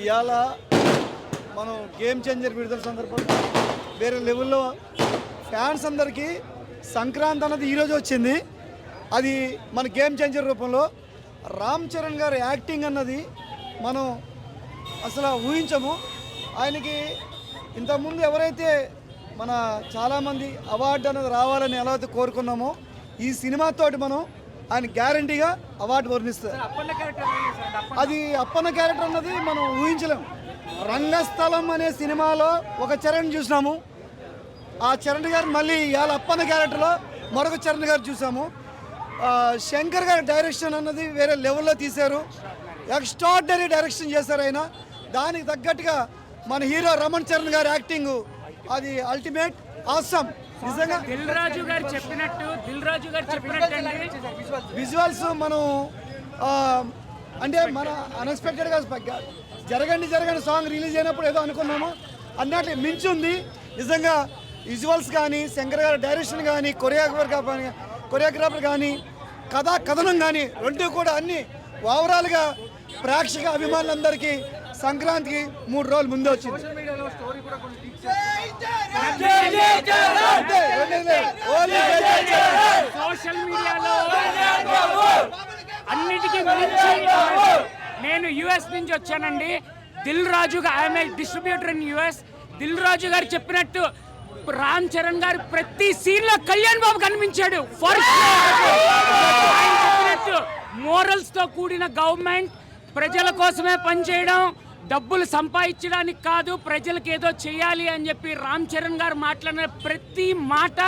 ఇవాళ మనం game changer విడుదల సందర్భంగా వేరే లెవెల్లో ఫ్యాన్స్ అందరికీ సంక్రాంతి అన్నది ఈరోజు వచ్చింది. అది మన గేమ్ చేంజర్ రూపంలో రామ్ చరణ్ గారి యాక్టింగ్ అన్నది మనం అసలు ఊహించము. ఆయనకి ఇంతకుముందు ఎవరైతే మన చాలామంది అవార్డు అనేది రావాలని ఎలా అయితే కోరుకున్నామో ఈ సినిమాతోటి మనం ఆయన గ్యారంటీగా అవార్డు వర్ణిస్తారు. అది అప్పన్న క్యారెక్టర్ అన్నది మనం ఊహించలేము. రంగస్థలం అనే సినిమాలో ఒక చరణ్ చూసినాము, ఆ చరణ్ గారు మళ్ళీ ఇవాళ అప్పన్న క్యారెక్టర్లో మరొక చరణ్ గారు చూసాము. శంకర్ గారి డైరెక్షన్ అన్నది వేరే లెవెల్లో తీశారు, ఎక్స్ట్రాడినరీ డైరెక్షన్ చేశారు ఆయన. దానికి తగ్గట్టుగా మన హీరో రమణ్ చరణ్ గారి యాక్టింగ్ అది అల్టిమేట్ ఆసమ్. నిజంగా దిల్ రాజు గారు చెప్పినట్టు విజువల్స్ మనం అంటే మన అన్ఎక్స్పెక్టెడ్గా జరగండి సాంగ్ రిలీజ్ అయినప్పుడు ఏదో అనుకున్నాము అన్నట్లు మించి ఉంది. నిజంగా విజువల్స్ కానీ శంకర్ గారి డైరెక్షన్ కానీ కొరియోగ్రాఫర్ కానీ కథనం కానీ రెండు కూడా అన్ని ఓవరాల్గా ప్రేక్షక అభిమానులందరికీ సంక్రాంతికి 3 రోజులు ముందే వచ్చింది. సోషల్ మీడియాలో అన్నిటికీ మించి నేను యుఎస్ నుంచి వచ్చానండి. Dil Raju I'm a distributor in US. Dil Raju గారు చెప్పినట్టు రామ్ చరణ్ గారు ప్రతి సీన్ లో కళ్యాణ్ బాబు కనిపించాడు. ఆయన చెప్పినట్టు మోరల్స్ తో కూడిన గవర్నమెంట్, ప్రజల కోసమే పనిచేయడం, డబ్బులు సంపాదించడానికి కాదు, ప్రజలకు ఏదో చేయాలి అని చెప్పి రామ్ చరణ్ గారు మాట్లాడిన ప్రతి మాట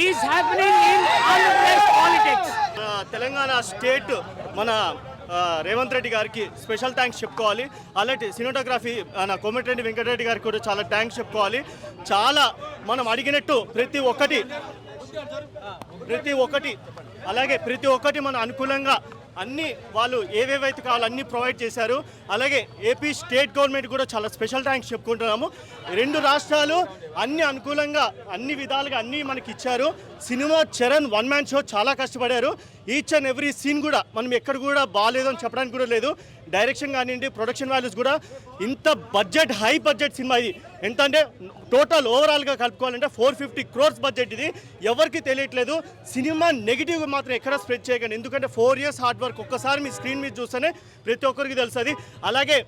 is happening in Andhra Pradesh politics. Telangana state మన రేవంత్ రెడ్డి గారికి స్పెషల్ థ్యాంక్స్ చెప్పుకోవాలి. అలాంటి సినిమాటోగ్రఫీ కోమటిరెడ్డి వెంకటరెడ్డి గారికి కూడా చాలా థ్యాంక్స్ చెప్పుకోవాలి. చాలా మనం అడిగినట్టు ప్రతి ఒక్కటి మన అనుకూలంగా అన్నీ వాళ్ళు ఏవేవైతే కావాలో అన్నీ ప్రొవైడ్ చేశారు. అలాగే ఏపీ స్టేట్ గవర్నమెంట్ కూడా చాలా స్పెషల్ థ్యాంక్స్ చెప్పుకుంటున్నాము. 2 రాష్ట్రాలు అన్ని అనుకూలంగా అన్ని విధాలుగా అన్నీ మనకి ఇచ్చారు. సినిమా చరణ్ 1 మ్యాన్ షో చాలా కష్టపడారు. ఈచ్ అండ్ ఎవ్రీ సీన్ కూడా మనం ఎక్కడ కూడా బాగాలేదు అని చెప్పడానికి కూడా లేదు. డైరెక్షన్ కానివ్వండి, ప్రొడక్షన్ వాల్యూస్ కూడా ఇంత బడ్జెట్, హై బడ్జెట్ సినిమా ఇది. ఎంత అంటే టోటల్ ఓవరాల్గా కలుపుకోవాలంటే 450 crores బడ్జెట్. ఇది ఎవరికి తెలియట్లేదు. సినిమా నెగిటివ్ మాత్రం ఎక్కడ స్ప్రెడ్ చేయకండి, ఎందుకంటే 4 years హార్డ్ వర్క్ ఒక్కసారి మీ స్క్రీన్ మీద చూస్తేనే ప్రతి ఒక్కరికి తెలుస్తుంది. అలాగే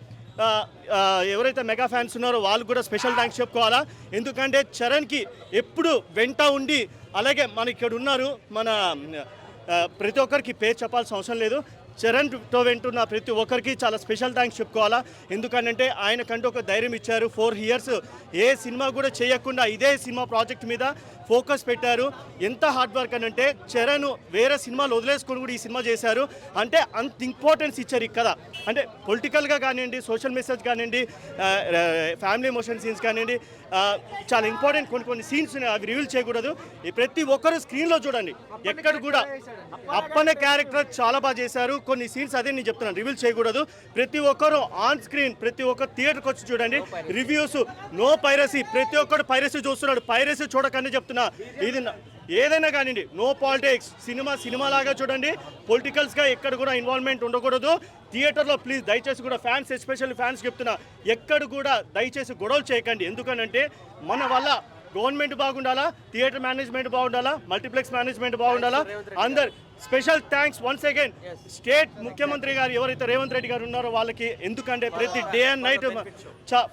ఎవరైతే మెగా ఫ్యాన్స్ ఉన్నారో వాళ్ళు కూడా స్పెషల్ థ్యాంక్స్ చెప్పుకోవాలా. ఎందుకంటే చరణ్కి ఎప్పుడు వెంట ఉండి, అలాగే మన ఇక్కడ ఉన్నారు మన ప్రతి ఒక్కరికి పేరు చెప్పాల్సిన అవసరం లేదు, చరణ్తో వెంటున్న ప్రతి ఒక్కరికి చాలా స్పెషల్ థ్యాంక్స్ చెప్పుకోవాలా. ఎందుకంటే ఆయనకంటూ ఒక ధైర్యం ఇచ్చారు. 4 years ఏ సినిమా కూడా చేయకుండా ఇదే సినిమా ప్రాజెక్ట్ మీద ఫోకస్ పెట్టారు. ఎంత హార్డ్ వర్క్ అని అంటే చరణ్ వేరే సినిమాలు వదిలేసుకొని కూడా ఈ సినిమా చేశారు. అంటే అంత ఇంపార్టెన్స్ ఇచ్చారు కదా. అంటే పొలిటికల్గా కానివ్వండి, సోషల్ మెసేజ్ కానివ్వండి, ఫ్యామిలీ ఎమోషన్ సీన్స్ కానివ్వండి, చాలా ఇంపార్టెంట్ కొన్ని సీన్స్ అవి రివీల్ చేయకూడదు. ప్రతి ఒక్కరు స్క్రీన్లో చూడండి, ఎక్కడ కూడా అప్పన్న క్యారెక్టర్ చాలా బాగా చేశారు. కొన్ని సీన్స్ అదే నేను చెప్తున్నాను, రివీల్ చేయకూడదు. ప్రతి ఒక్కరు ఆన్ స్క్రీన్, ప్రతి ఒక్కరు థియేటర్కి వచ్చి చూడండి. రివ్యూస్ నో పైరసీ, ప్రతి ఒక్కరు పైరసీ చూస్తున్నాడు. పైరసీ చూడకనే చెప్తున్నా. ఇది ఏదైనా కానివ్వండి, నో పాలిటిక్స్. సినిమాలాగా చూడండి. పొలిటికల్స్గా ఎక్కడ కూడా ఇన్వాల్వ్మెంట్ ఉండకూడదు. థియేటర్లో ప్లీజ్ దయచేసి కూడా ఫ్యాన్స్, ఎస్పెషల్లీ ఫ్యాన్స్ చెప్తున్నా, ఎక్కడ కూడా దయచేసి గొడవలు చేయకండి. ఎందుకనంటే మన వల్ల గవర్నమెంట్ బాగుండాలా, థియేటర్ మేనేజ్మెంట్ బాగుండాలా, మల్టీప్లెక్స్ మేనేజ్మెంట్ బాగుండాలా. అందరు special thanks once again state ముఖ్యమంత్రి గారు ఎవరైతే రేవంత్ రెడ్డి గారు ఉన్నారో వాళ్ళకి. ఎందుకంటే ప్రతి day and night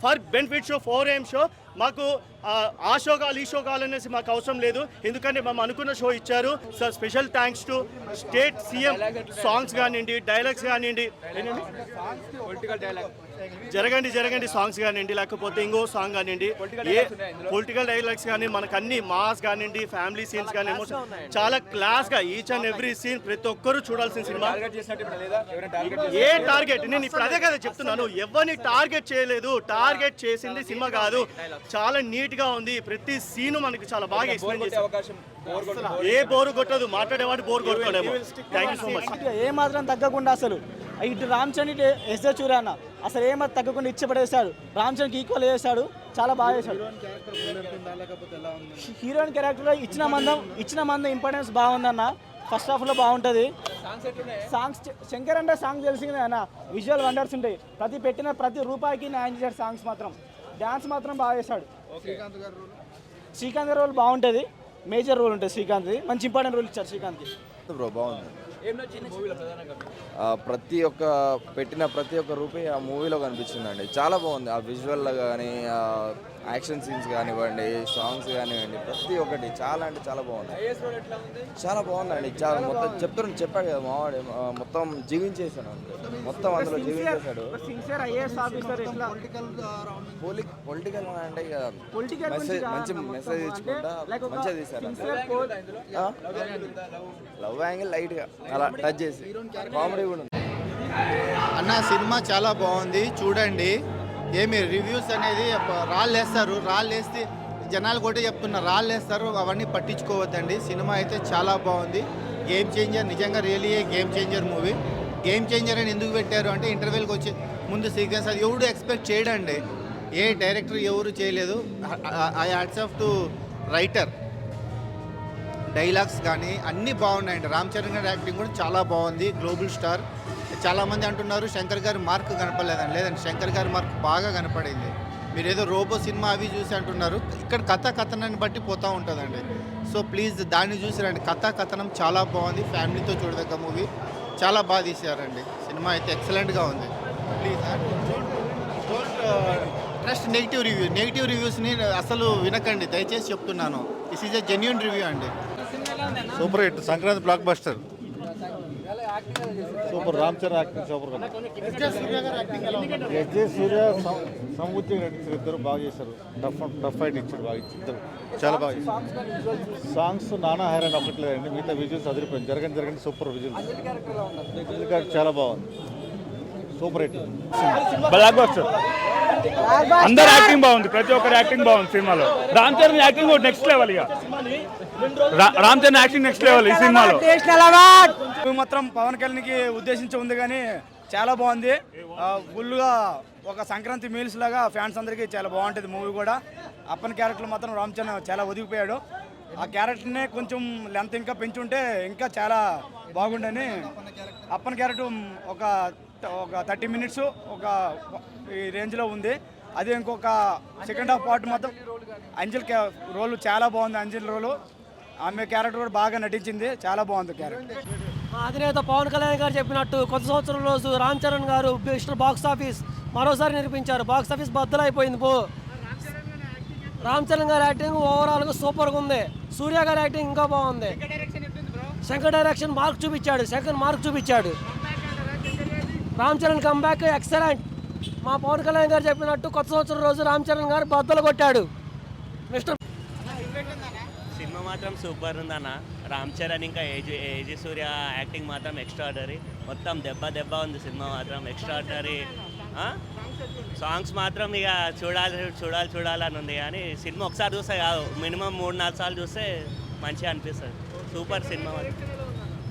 for benefit show, 4 AM show మాకు ఆ షో కావాలి, ఈ షో కావాలనేసి మాకు అవసరం లేదు. ఎందుకంటే మేము అనుకున్న షో ఇచ్చారు. So special thanks to state CM. Songs కానివ్వండి, డైలాగ్స్ కానివ్వండి, జరగండి సాంగ్స్ కానివ్వండి, లేకపోతే ఇంకో సాంగ్ కానివ్వండి, ఏ పొలిటికల్ డైలాగ్స్ కానీ మనకు అన్ని మాస్ కానివ్వండి, ఫ్యామిలీ సీన్స్ కానీ చాలా క్లాస్గా ఈచ్ అండ్ ఎవ్రీ సీన్ ప్రతి ఒక్కరు చూడాల్సిన సినిమా. ఏ టార్గెట్, నేను ఇప్పుడు అదే కదా చెప్తున్నాను, ఎవరిని టార్గెట్ చేయలేదు. టార్గెట్ చేసింది సినిమా కాదు. చాలా నీట్ గా ఉంది. ప్రతి సీన్ మనకి చాలా బాగా ఎక్స్ప్లెయిన్ చేశారు. ఏ బోరు కొట్టదు, మాట్లాడేవాడు బోరు కొట్టలేము. Thank you so much. ఏ మాత్రం తగ్గకుండా అసలు ఇటు రామ్ చరణ్, ఇటు ఎస్ఏ చూరాన్న అసలు ఏమాత్రం తగ్గకుండా ఇచ్చబడేశాడు. రామ్ చరణ్కి ఈక్వల్ చేశాడు, చాలా బాగా చేశాడు. హీరోయిన్ క్యారెక్టర్లో ఇచ్చిన మందం ఇంపార్టెన్స్ బాగుందన్న. ఫస్ట్ హాఫ్లో బాగుంటుంది. సాంగ్స్ శంకర్ అంటే సాంగ్ తెలిసిందే అన్న, విజువల్ వండర్స్ ఉంటాయి. పెట్టిన ప్రతి రూపాయికి న్యాయం చేశాడు. సాంగ్స్ మాత్రం, డ్యాన్స్ మాత్రం బాగా చేశాడు. శ్రీకాంత్ గారి రోల్ బాగుంటుంది, మేజర్ రోల్ ఉంటుంది శ్రీకాంత్ది. మంచి ఇంపార్టెంట్ రోల్ ఇచ్చారు శ్రీకాంత్కి. బ్రో బాగుంది. ప్రతి ఒక్క రూపాయి ఆ మూవీలో కనిపించిందండి. చాలా బాగుంది. ఆ విజువల్లో కానీ, యాక్షన్ సీన్స్ కానివ్వండి, సాంగ్స్ కానివ్వండి, ప్రతి ఒక్కటి చాలా అంటే చాలా బాగుంది. చాలా బాగుందండి. చాలా మొత్తం చెప్పాడు కదా మావాడు, మొత్తం జీవించేసాడు. మొత్తం అందులో జీవించేశాడు. పొలిటికల్ అంటే మంచి మెసేజ్ ఇచ్చుకుంటా మంచిగా తీశారు. లవ్ యాంగిల్ లైట్గా అలా టచ్ చేసి కామెడీ కూడా ఉంది. అన్న సినిమా చాలా బాగుంది, చూడండి. ఏమి రివ్యూస్ అనేది రాళ్ళేస్తారు, రాళ్ళేస్తే జనాలు కూడా చెప్తున్నారు రాళ్ళేస్తారు, అవన్నీ పట్టించుకోవద్దండి. సినిమా అయితే చాలా బాగుంది. గేమ్ చేంజర్, నిజంగా really game changer movie. Game changer అని ఎందుకు పెట్టారు అంటే ఇంటర్వెల్కి వచ్చి ముందు సీక్వెన్స్ అది ఎవరు ఎక్స్పెక్ట్ చేయడండి. ఏ డైరెక్టర్ ఎవరు చేయలేదు. I hats off to writer. Dialogues కానీ అన్నీ బాగున్నాయండి. రామ్ చరణ్ గారి యాక్టింగ్ కూడా చాలా బాగుంది. Global star. చాలామంది అంటున్నారు శంకర్ గారి మార్క్ కనపడలేదని. లేదండి, శంకర్ గారి మార్క్ బాగా కనపడింది. మీరు ఏదో రోబో సినిమా అవి చూసి అంటున్నారు, ఇక్కడ కథనాన్ని బట్టి పోతూ ఉంటుందండి. సో ప్లీజ్ దాన్ని చూసి రండి. కథనం చాలా బాగుంది. ఫ్యామిలీతో చూడదగ్గ మూవీ. చాలా బాగా తీశారండి. సినిమా అయితే ఎక్సలెంట్గా ఉంది. ప్లీజ్ డోంట్ ట్రస్ట్ నెగిటివ్ రివ్యూస్ని అసలు వినకండి, దయచేసి చెప్తున్నాను. This is a genuine review అండి. Super hit, Sankranti blockbuster. Super. Ram Charan acting super. SJ Surya Samruddhi నటించారు. ఇద్దరు బాగా చేశారు. టఫ్ ఫైట్ ఇచ్చారు, బాగా ఇద్దరు చాలా బాగా చేశారు. సాంగ్స్ నానా హైరాన్ అవ్వట్లేదండి, మిగతా విజువల్స్ అదిరిపోయింది. జరగండి సూపర్ విజువల్స్. చాలా బాగుంది. Super hit, blockbuster. అందరు యాక్టింగ్ బాగుంది, ప్రతి ఒక్కరు యాక్టింగ్ బాగుంది సినిమాలో. Ram Charan acting next level. ఇక Ram Charan acting next level ఈ సినిమాలో. మాత్రం పవన్ కళ్యాణ్కి ఉద్దేశించి ఉంది కానీ చాలా బాగుంది. ఫుల్గా ఒక సంక్రాంతి మీల్స్ లాగా ఫ్యాన్స్ అందరికీ చాలా బాగుంటుంది మూవీ కూడా. అప్పన్ క్యారెక్టర్ మాత్రం రామ్ చరణ్ చాలా ఒదిగిపోయాడు. ఆ క్యారెక్టర్ని కొంచెం లెంత్ ఇంకా పెంచుంటే ఇంకా చాలా బాగుండని. అప్పన్ క్యారెక్టర్ ఒక 30 మినిట్స్ ఒక ఈ రేంజ్లో ఉంది. అదే ఇంకొక సెకండ్ హాఫ్ పార్ట్ మొత్తం అంజల్ రోల్ చాలా బాగుంది. అంజల్ రోలు, ఆమె క్యారెక్టర్ కూడా బాగా నటించింది. చాలా బాగుంది క్యారెక్టర్. అధినేత పవన్ కళ్యాణ్ గారు చెప్పినట్టు కొత్త సంవత్సరం రోజు రామ్ చరణ్ గారు బాక్స్ ఆఫీస్ మరోసారి నిరూపించారు. బాక్స్ ఆఫీస్ బద్దలైపోయింది. రామ్ చరణ్ గారి యాక్టింగ్ ఓవరాల్గా సూపర్గా ఉంది. సూర్య గారి యాక్టింగ్ ఇంకా బాగుంది. శంకర్ డైరెక్షన్ మార్క్ చూపించాడు. Ram Charan comeback excellent. మా పవన్ కళ్యాణ్ గారు చెప్పినట్టు కొత్త సంవత్సరం రోజు రామ్ చరణ్ గారు బద్దలు కొట్టాడు. సినిమా మాత్రం సూపర్ ఉందన్న. రామ్ చరణ్ ఇంకా ఏజీ సూర్య యాక్టింగ్ మాత్రం ఎక్స్ట్రాడనరీ. మొత్తం దెబ్బ ఉంది సినిమా మాత్రం ఎక్స్ట్రాడనరీ. సాంగ్స్ మాత్రం ఇక చూడాలని ఉంది. కానీ సినిమా ఒకసారి చూస్తే కాదు, మినిమం 3-4 సార్లు చూస్తే మంచిగా అనిపిస్తుంది. Super cinema.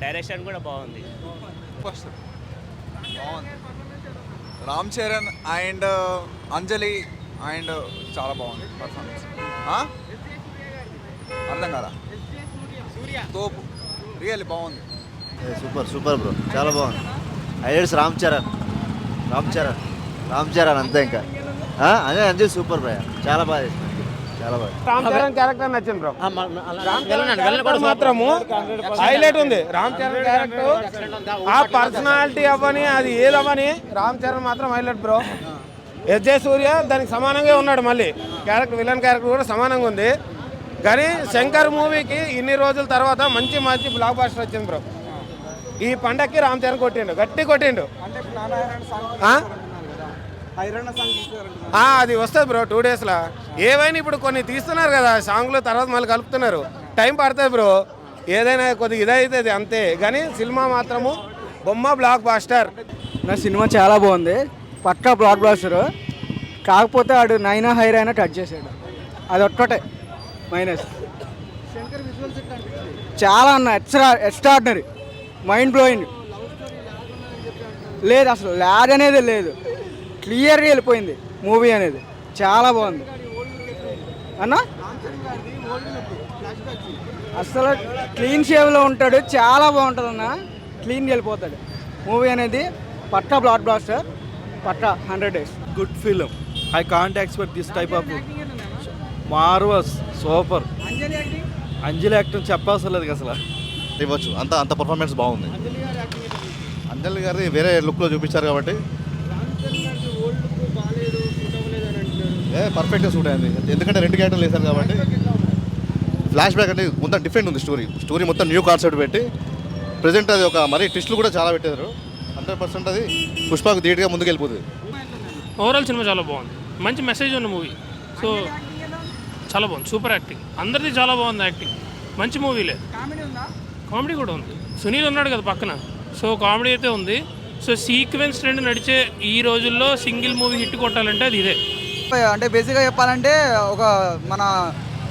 డైరెక్షన్ కూడా బాగుంది. Ram Charan and Anjali and చాలా బాగుంది పర్ఫార్మెన్స్. అర్థం కదా, తోపు రియల్లీ బాగుంది. సూపర్ బ్రో, చాలా బాగుంది. హైలైట్స్ రామ్ చరణ్ అంతే. ఇంకా అదే అంజలి సూపర్ బ్రో, చాలా బాగా చేసింది. రామ్ చరణ్ క్యారెక్టర్ నచ్చింది బ్రో. మాత్రము హైలైట్ ఉంది. రామ్ చరణ్ క్యారెక్టర్ ఆ పర్సనాలిటీ అవ్వని అది ఏదవ్వని రామ్ చరణ్ మాత్రం హైలైట్ బ్రో. ఎస్జే సూర్య దానికి సమానంగా ఉన్నాడు. మళ్ళీ క్యారెక్టర్ విలన్ క్యారెక్టర్ కూడా సమానంగా ఉంది. కానీ శంకర్ మూవీకి ఇన్ని రోజుల తర్వాత మంచి బ్లాక్ బస్టర్ వచ్చింది బ్రో. ఈ పండక్కి రామ్ చరణ్ గట్టి కొట్టిండు. అది వస్తుంది బ్రో 2 డేస్లో. ఏవైనా ఇప్పుడు కొన్ని తీస్తున్నారు కదా సాంగ్లు, తర్వాత మళ్ళీ కలుపుతున్నారు. టైం పడుతుంది బ్రో. ఏదైనా కొద్దిగా ఇదైతుంది అంతే. కానీ సినిమా మాత్రము బొమ్మ బ్లాక్ బాస్టర్. నా సినిమా చాలా బాగుంది, పక్కా బ్లాక్ బాస్టర్. కాకపోతే ఆడు నైనా హైరైనా టచ్ చేసాడు, అది ఒక్కటే మైనస్. చాలా అన్న ఎక్స్ట్రాడినరీ, మైండ్ బ్లోయింగ్. లేదు అసలు ల్యాగ్ అనేది లేదు, క్లియర్గా వెళ్ళిపోయింది మూవీ అనేది. చాలా బాగుంది అన్న. అసలు క్లీన్ షేవ్లో ఉంటాడు, చాలా బాగుంటుంది అన్న. క్లీన్ వెళ్ళిపోతాడు. మూవీ అనేది పక్కా బ్లాక్ బ్లాస్టర్, పక్కా 100 days. Good film. I can't expect this type of marvels, super. Anjali acting చెప్పాల్సిన లేదు అసలు. ఇవ్వచ్చు, అంత పర్ఫార్మెన్స్ బాగుంది. అంజలి గారి వేరే లుక్లో చూపించారు కాబట్టి పర్ఫెక్ట్గా సూట్ అయింది. ఎందుకంటే 2 క్యారెక్టర్లు వేశారు కాబట్టి. ఫ్లాష్ బ్యాక్ అంటే మొత్తం డిఫరెంట్ ఉంది. స్టోరీ మొత్తం న్యూ కాన్సెప్ట్ పెట్టి ప్రజెంట్ అది ఒక మరీ ట్విస్టులు కూడా చాలా పెట్టారు. 100% అది పుష్పకు ధీటుగా ముందుకు వెళ్ళిపోతుంది. ఓవరాల్ సినిమా చాలా బాగుంది, మంచి మెసేజ్ ఉన్న మూవీ. సో చాలా బాగుంది, సూపర్ యాక్టింగ్, అందరిది చాలా బాగుంది యాక్టింగ్. మంచి మూవీలే. కామెడీ కూడా ఉంది. సునీల్ ఉన్నాడు కదా పక్కన, సో కామెడీ అయితే ఉంది. సో సీక్వెన్స్ ట్రెండ్ నడిచే ఈ రోజుల్లో సింగిల్ మూవీ హిట్ కొట్టాలంటే అది ఇదే. అంటే బేసిక్గా చెప్పాలంటే ఒక మన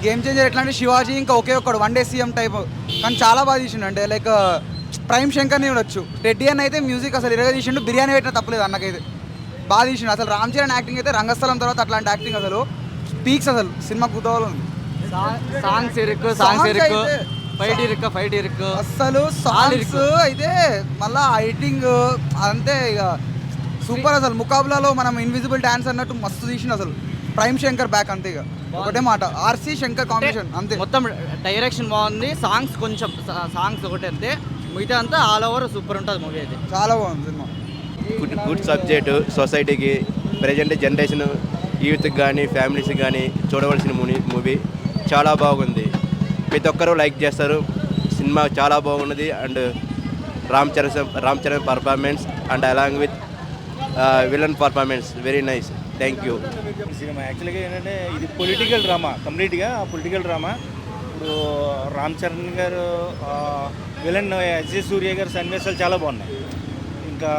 గేమ్ చేంజర్ ఎట్లా అంటే శివాజీ ఇంకా ఒకే ఒక్కడు 1 day CM టైప్, కానీ చాలా బాగా తీసిండు. అంటే లైక్ ప్రైమ్ శంకర్ని చూడొచ్చు. రెడ్డి అని అయితే మ్యూజిక్ అసలు ఇరగా తీసిండు, బిర్యానీ పెట్టినా తప్పలేదు అన్నకైతే. బాగా తీసిండు అసలు. రామ్ చరణ్ యాక్టింగ్ అయితే రంగస్థలం తర్వాత అట్లాంటి యాక్టింగ్ అసలు పీక్స్. అసలు సినిమా కుతూహలం ఉంది. సాంగ్స్ ఇరుక్కు, ఫైట్ ఇరుక్కు అసలు సాంగ్స్ అయితే మళ్ళా ఎడిటింగ్ అంతే ఇక సూపర్. అసలు ముకాబులాలో మనం ఇన్విజిబుల్ డాన్స్ అన్నట్టు మస్తు తీసిండు అసలు. ప్రైమ్ శంకర్ బ్యాక్ అంతే, ఇక ఒకటే మాట, RC శంకర్ కాంబినేషన్ అంతే. మొత్తం డైరెక్షన్ బాగుంది, సాంగ్స్ ఒకటే అంతే, మిగతా అంతా ఆల్ ఓవర్ సూపర్ ఉంటుంది మూవీ అయితే. చాలా బాగుంది సినిమా. గుడ్ సబ్జెక్టు, సొసైటీకి ప్రజెంట్ జనరేషన్ యూత్కి కానీ ఫ్యామిలీస్కి కానీ చూడవలసిన మూవీ. చాలా బాగుంది, ప్రతి ఒక్కరూ లైక్ చేస్తారు. సినిమా చాలా బాగున్నది. And Ram Charan performance and along with villain performance very nice. Thank you. Cinema యాక్చువల్గా ఏంటంటే ఇది పొలిటికల్ డ్రామా, కంప్లీట్గా పొలిటికల్ డ్రామా. ఇప్పుడు రామ్ చరణ్ గారు విలన్ ఎస్జే సూర్య గారు సన్నివేశాలు చాలా బాగున్నాయి. ఇంకా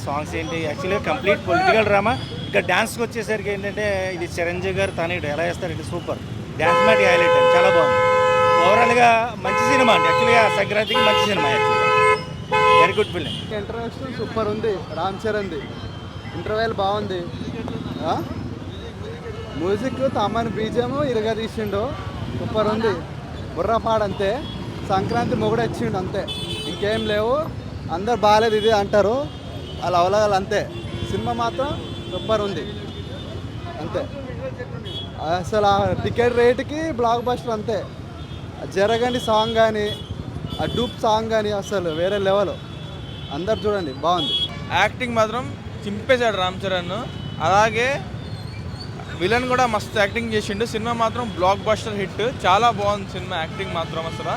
సాంగ్స్ ఏంటి, యాక్చువల్గా కంప్లీట్ పొలిటికల్ డ్రామా. ఇంకా డ్యాన్స్కి వచ్చేసరికి ఏంటంటే ఇది చిరంజీవి గారు తనయుడు ఎలా వేస్తారు, ఇది సూపర్. డ్యాన్స్ మ్యాట్ హైలైట్, చాలా బాగుంది. ఓవరాల్గా మంచి సినిమా అండి. యాక్చువల్గా సంక్రాంతికి మంచి సినిమా, యాక్చువల్గా very good film. Introduction super ఉంది రామ్ చరణ్ది. ఇంటర్వెల్ బాగుంది. మ్యూజిక్ తమన్ బీజం ఇరగా తీసిండు, సూపర్ ఉంది. బుర్రపాడంతే, సంక్రాంతి మొగుడు వచ్చిండు అంతే, ఇంకేం లేవు. అందరు బాగాలేదు ఇది అంటారు, అలా అవలగాలి అంతే. సినిమా మాత్రం సూపర్ ఉంది అంతే. అసలు ఆ టికెట్ రేటుకి బ్లాక్ బస్టర్ అంతే. జరగండి సాంగ్ కానీ, ఆ డూప్ సాంగ్ కానీ అసలు వేరే లెవెల్. అందరు చూడండి, బాగుంది. యాక్టింగ్ మాత్రం చింపేశాడు రామ్ చరణ్. అలాగే విలన్ కూడా మస్తు యాక్టింగ్ చేసిండు. సినిమా మాత్రం బ్లాక్ బస్టర్ హిట్, చాలా బాగుంది సినిమా. యాక్టింగ్ మాత్రం అసలు